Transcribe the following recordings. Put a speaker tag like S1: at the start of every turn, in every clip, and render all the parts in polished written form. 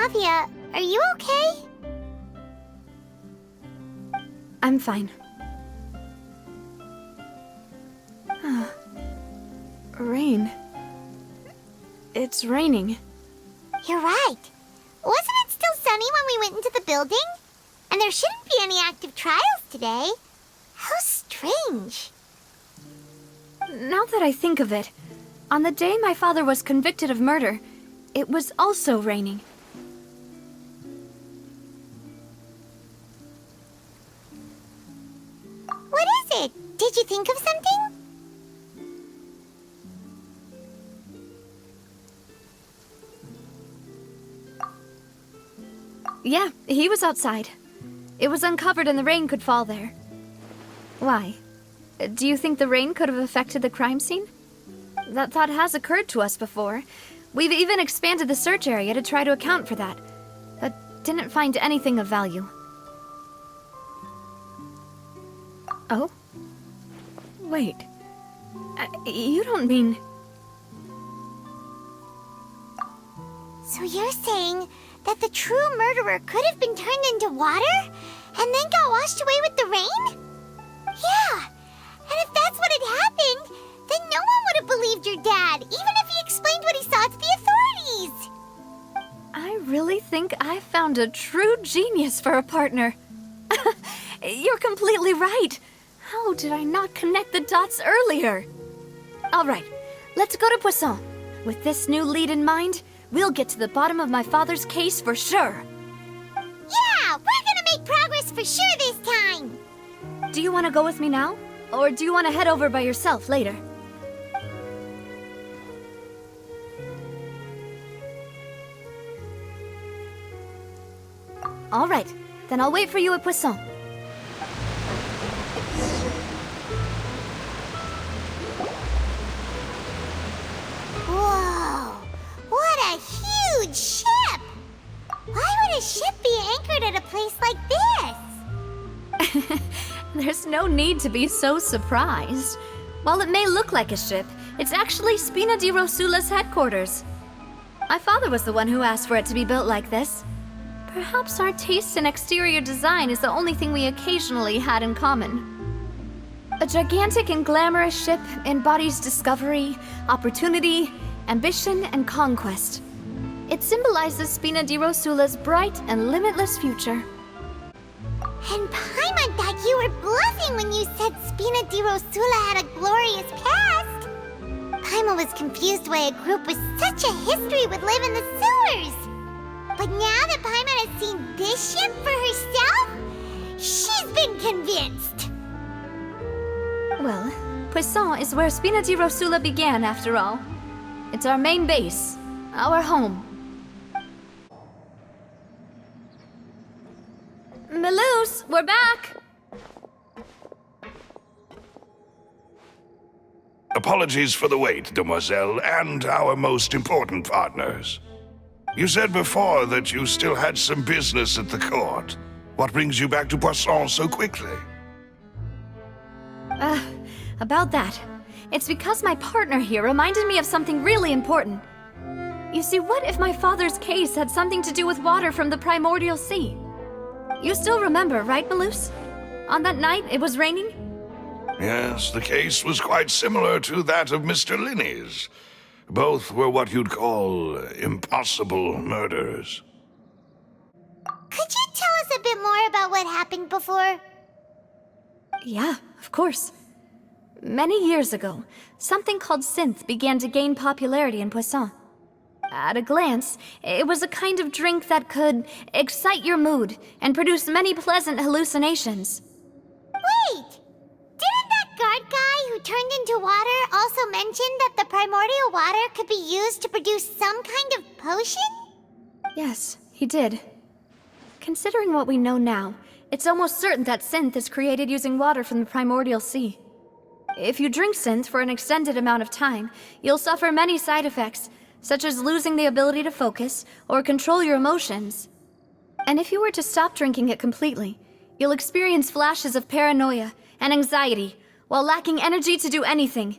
S1: Flavia, are you okay?
S2: I'm fine. Rain. It's raining.
S1: You're right. Wasn't it still sunny when we went into the building? And there shouldn't be any active trials today. How strange.
S2: Now that I think of it, on the day my father was convicted of murder, it was also raining.
S1: What is it? Did you think of something?
S2: Yeah, he was outside. It was uncovered and the rain could fall there. Why? Do you think the rain could have affected the crime scene? That thought has occurred to us before. We've even expanded the search area to try to account for that, but didn't find anything of value. Oh? Wait. You don't mean...
S1: So you're saying that the true murderer could have been turned into water and then got washed away with the rain? Yeah, and if that's what had happened, then no one would have believed your dad, even if he explained what he saw to the authorities.
S2: I really think I found a true genius for a partner. You're completely right. How did I not connect the dots earlier? All right, let's go to Poisson. With this new lead in mind, we'll get to the bottom of my father's case for sure.
S1: Yeah, we're gonna make progress for sure this time.
S2: Do you want to go with me now? Or do you want to head over by yourself later? All right, then I'll wait for you at Poisson.
S1: Whoa, what a huge ship! Why would a ship be anchored at a place like this?
S2: There's no need to be so surprised. While it may look like a ship, it's actually Spina di Rosula's headquarters. My father was the one who asked for it to be built like this. Perhaps our taste in exterior design is the only thing we occasionally had in common. A gigantic and glamorous ship embodies discovery, opportunity, ambition, and conquest. It symbolizes Spina di Rosula's bright and limitless future.
S1: And Paimon thought you were bluffing when you said Spina di Rosula had a glorious past. Paimon was confused why a group with such a history would live in the sewers. But now that Paimon has seen this ship for herself, she's been convinced.
S2: Well, Poisson is where Spina di Rosula began, after all. It's our main base, our home. Melus, we're back!
S3: Apologies for the wait, demoiselle, and our most important partners. You said before that you still had some business at the court. What brings you back to Poisson so quickly?
S2: About that. It's because my partner here reminded me of something really important. You see, what if my father's case had something to do with water from the primordial sea? You still remember, right, Melus? On that night, it was raining?
S3: Yes, the case was quite similar to that of Mr. Linney's. Both were what you'd call impossible murders.
S1: Could you tell us a bit more about what happened before?
S2: Yeah, of course. Many years ago, something called synth began to gain popularity in Poisson. At a glance, it was a kind of drink that could excite your mood and produce many pleasant hallucinations.
S1: Wait! Didn't that guard guy who turned into water also mention that the primordial water could be used to produce some kind of potion?
S2: Yes, he did. Considering what we know now, it's almost certain that synth is created using water from the primordial sea. If you drink synth for an extended amount of time, you'll suffer many side effects, such as losing the ability to focus or control your emotions. And if you were to stop drinking it completely, you'll experience flashes of paranoia and anxiety while lacking energy to do anything.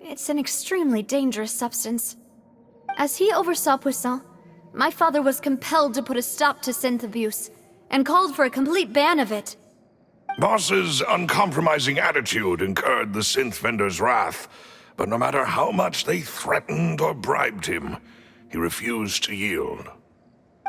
S2: It's an extremely dangerous substance. As he oversaw Poisson, my father was compelled to put a stop to synth abuse and called for a complete ban of it.
S3: Boss's uncompromising attitude incurred the synth vendor's wrath, but no matter how much they threatened or bribed him, he refused to yield.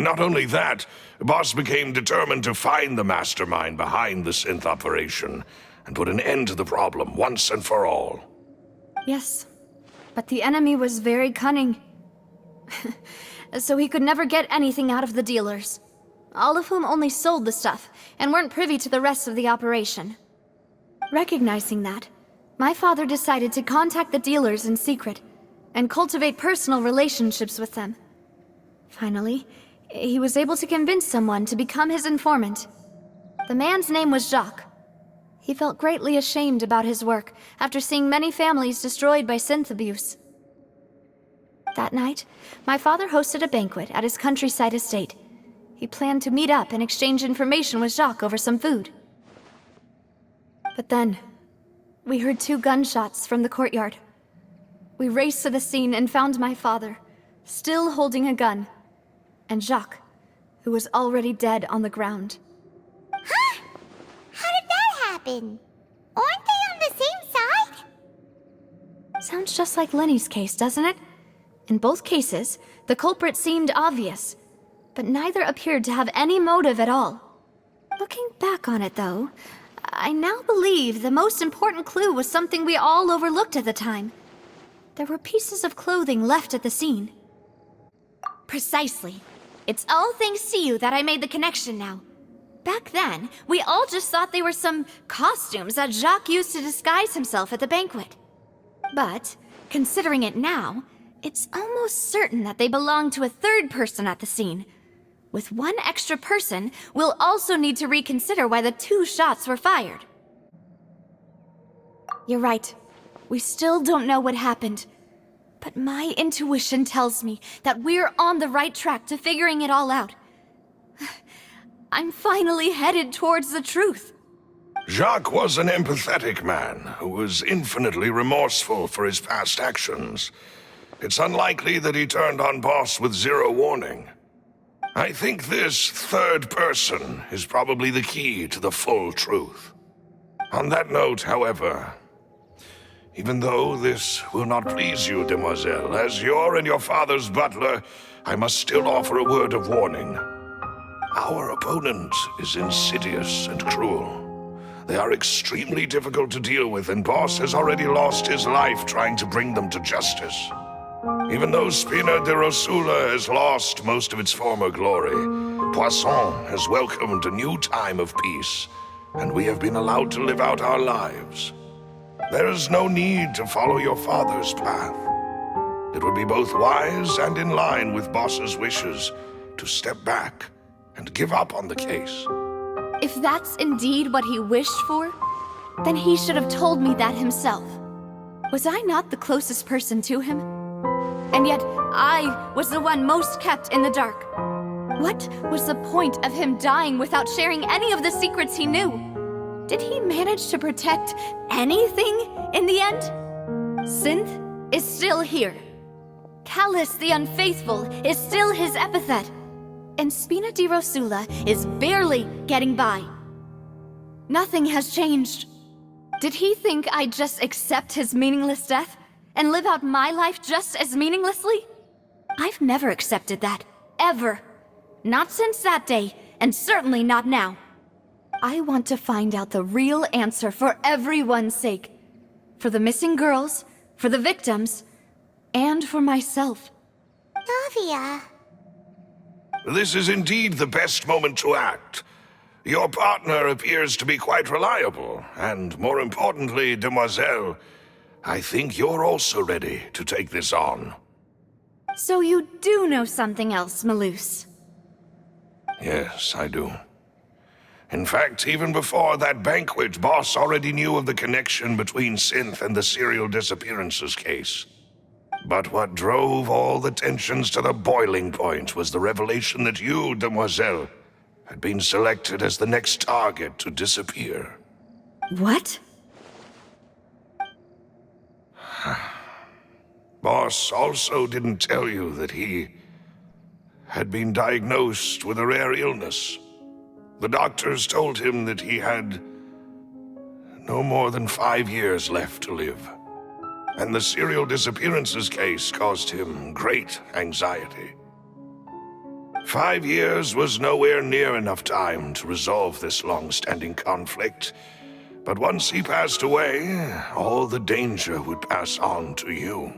S3: Not only that, Boss became determined to find the mastermind behind the synth operation and put an end to the problem once and for all.
S2: Yes, but the enemy was very cunning. So he could never get anything out of the dealers, all of whom only sold the stuff and weren't privy to the rest of the operation. Recognizing that, my father decided to contact the dealers in secret and cultivate personal relationships with them. Finally, he was able to convince someone to become his informant. The man's name was Jacques. He felt greatly ashamed about his work after seeing many families destroyed by synth abuse. That night, my father hosted a banquet at his countryside estate. He planned to meet up and exchange information with Jacques over some food. But then, we heard 2 gunshots from the courtyard. We raced to the scene and found my father, still holding a gun, and Jacques, who was already dead on the ground.
S1: Huh? How did that happen? Aren't they on the same side?
S2: Sounds just like Lenny's case, doesn't it? In both cases, the culprit seemed obvious, but neither appeared to have any motive at all. Looking back on it, though, I now believe the most important clue was something we all overlooked at the time. There were pieces of clothing left at the scene.
S4: Precisely. It's all thanks to you that I made the connection now. Back then, we all just thought they were some costumes that Jacques used to disguise himself at the banquet. But, considering it now, it's almost certain that they belong to a third person at the scene. With one extra person, we'll also need to reconsider why the 2 shots were fired.
S2: You're right. We still don't know what happened. But my intuition tells me that we're on the right track to figuring it all out. I'm finally headed towards the truth.
S3: Jacques was an empathetic man who was infinitely remorseful for his past actions. It's unlikely that he turned on Boss with 0 warning. I think this third person is probably the key to the full truth. On that note, however, even though this will not please you, demoiselle, as your and your father's butler, I must still offer a word of warning. Our opponent is insidious and cruel. They are extremely difficult to deal with, and Boss has already lost his life trying to bring them to justice. Even though Spina de Rosula has lost most of its former glory, Poisson has welcomed a new time of peace, and we have been allowed to live out our lives. There is no need to follow your father's path. It would be both wise and in line with Boss's wishes to step back and give up on the case.
S2: If that's indeed what he wished for, then he should have told me that himself. Was I not the closest person to him? And yet, I was the one most kept in the dark. What was the point of him dying without sharing any of the secrets he knew? Did he manage to protect anything in the end? Synth is still here. Callus the Unfaithful is still his epithet. And Spina di Rosula is barely getting by. Nothing has changed. Did he think I'd just accept his meaningless death and live out my life just as meaninglessly? I've never accepted that, ever. Not since that day, and certainly not now. I want to find out the real answer for everyone's sake. For the missing girls, for the victims, and for myself.
S1: Navia.
S3: This is indeed the best moment to act. Your partner appears to be quite reliable, and more importantly, demoiselle, I think you're also ready to take this on.
S2: So you do know something else, Malouse?
S3: Yes, I do. In fact, even before that banquet, Boss already knew of the connection between Synth and the serial disappearances case. But what drove all the tensions to the boiling point was the revelation that you, demoiselle, had been selected as the next target to disappear.
S2: What?
S3: Boss also didn't tell you that he had been diagnosed with a rare illness. The doctors told him that he had no more than 5 years left to live, and the serial disappearances case caused him great anxiety. 5 years was nowhere near enough time to resolve this long-standing conflict, but once he passed away, all the danger would pass on to you.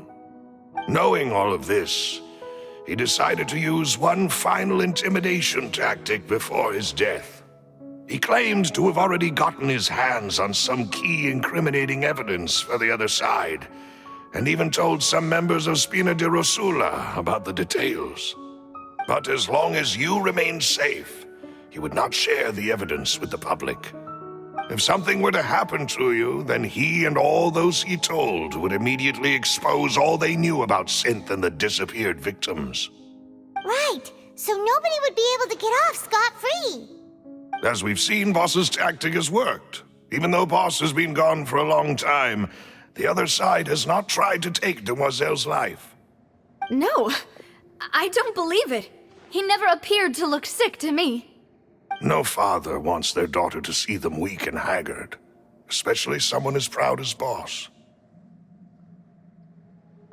S3: Knowing all of this, he decided to use one final intimidation tactic before his death. He claimed to have already gotten his hands on some key incriminating evidence for the other side, and even told some members of Spina di Rosula about the details. But as long as you remained safe, he would not share the evidence with the public. If something were to happen to you, then he and all those he told would immediately expose all they knew about Synth and the disappeared victims.
S1: Right, so nobody would be able to get off scot-free.
S3: As we've seen, Boss's tactic has worked. Even though Boss has been gone for a long time, the other side has not tried to take Demoiselle's life.
S4: No, I don't believe it. He never appeared to look sick to me.
S3: No father wants their daughter to see them weak and haggard, especially someone as proud as Boss.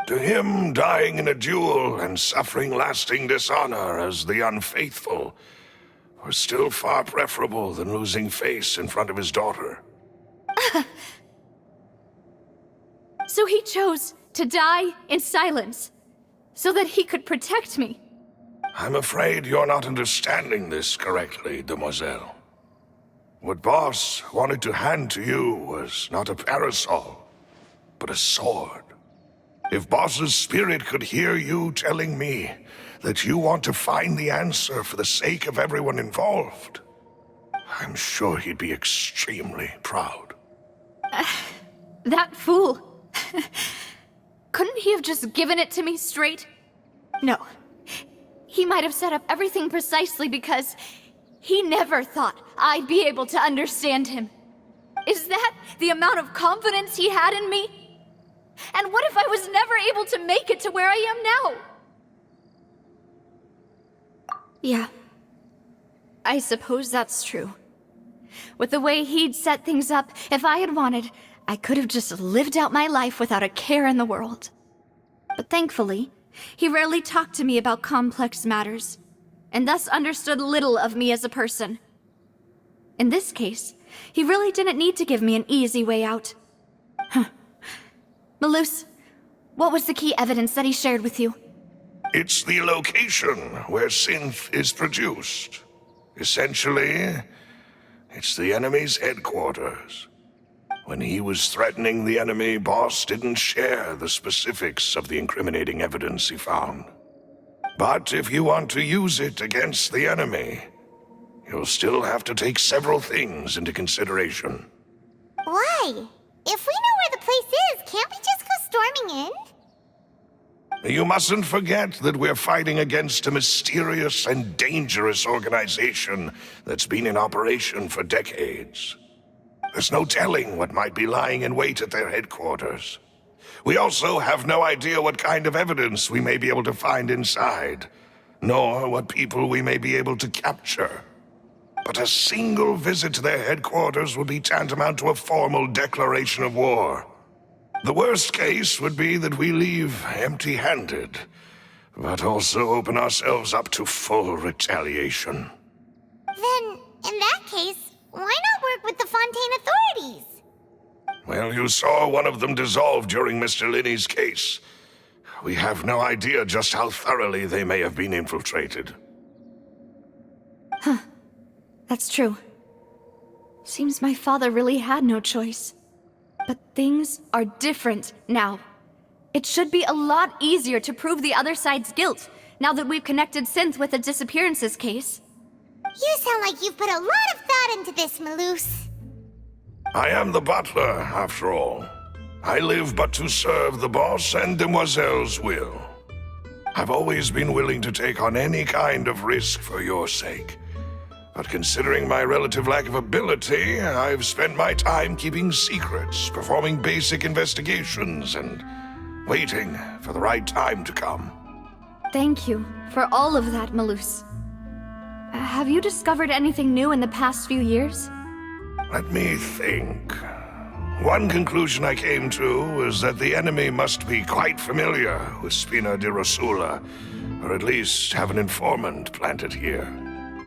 S3: To him, dying in a duel and suffering lasting dishonor as the unfaithful was still far preferable than losing face in front of his daughter.
S4: So he chose to die in silence, so that he could protect me.
S3: I'm afraid you're not understanding this correctly, Demoiselle. What Boss wanted to hand to you was not a parasol, but a sword. If Boss's spirit could hear you telling me that you want to find the answer for the sake of everyone involved, I'm sure he'd be extremely proud.
S4: That fool. Couldn't he have just given it to me straight? No. He might have set up everything precisely because he never thought I'd be able to understand him. Is that the amount of confidence he had in me? And what if I was never able to make it to where I am now? Yeah. I suppose that's true. With the way he'd set things up, if I had wanted, I could have just lived out my life without a care in the world. But thankfully, he rarely talked to me about complex matters, and thus understood little of me as a person. In this case, he really didn't need to give me an easy way out. Malus, what was the key evidence that he shared with you?
S3: It's the location where Synth is produced. Essentially, it's the enemy's headquarters. When he was threatening the enemy, Boss didn't share the specifics of the incriminating evidence he found. But if you want to use it against the enemy, you'll still have to take several things into consideration.
S1: Why? If we know where the place is, can't we just go storming in?
S3: You mustn't forget that we're fighting against a mysterious and dangerous organization that's been in operation for decades. There's no telling what might be lying in wait at their headquarters. We also have no idea what kind of evidence we may be able to find inside, nor what people we may be able to capture. But a single visit to their headquarters would be tantamount to a formal declaration of war. The worst case would be that we leave empty-handed, but also open ourselves up to full retaliation.
S1: Then, in that case, why not work with the Fontaine authorities?
S3: Well, you saw one of them dissolve during Mr. Linney's case. We have no idea just how thoroughly they may have been infiltrated.
S4: That's true. Seems my father really had no choice. But things are different now. It should be a lot easier to prove the other side's guilt, now that we've connected Synth with the disappearances case.
S1: You sound like you've put a lot of thought into this, Malus.
S3: I am the butler, after all. I live but to serve the boss and Demoiselle's will. I've always been willing to take on any kind of risk for your sake. But considering my relative lack of ability, I've spent my time keeping secrets, performing basic investigations, and waiting for the right time to come.
S2: Thank you for all of that, Malus. Have you discovered anything new in the past few years?
S3: Let me think. One conclusion I came to is that the enemy must be quite familiar with Spina di Rosula, or at least have an informant planted here.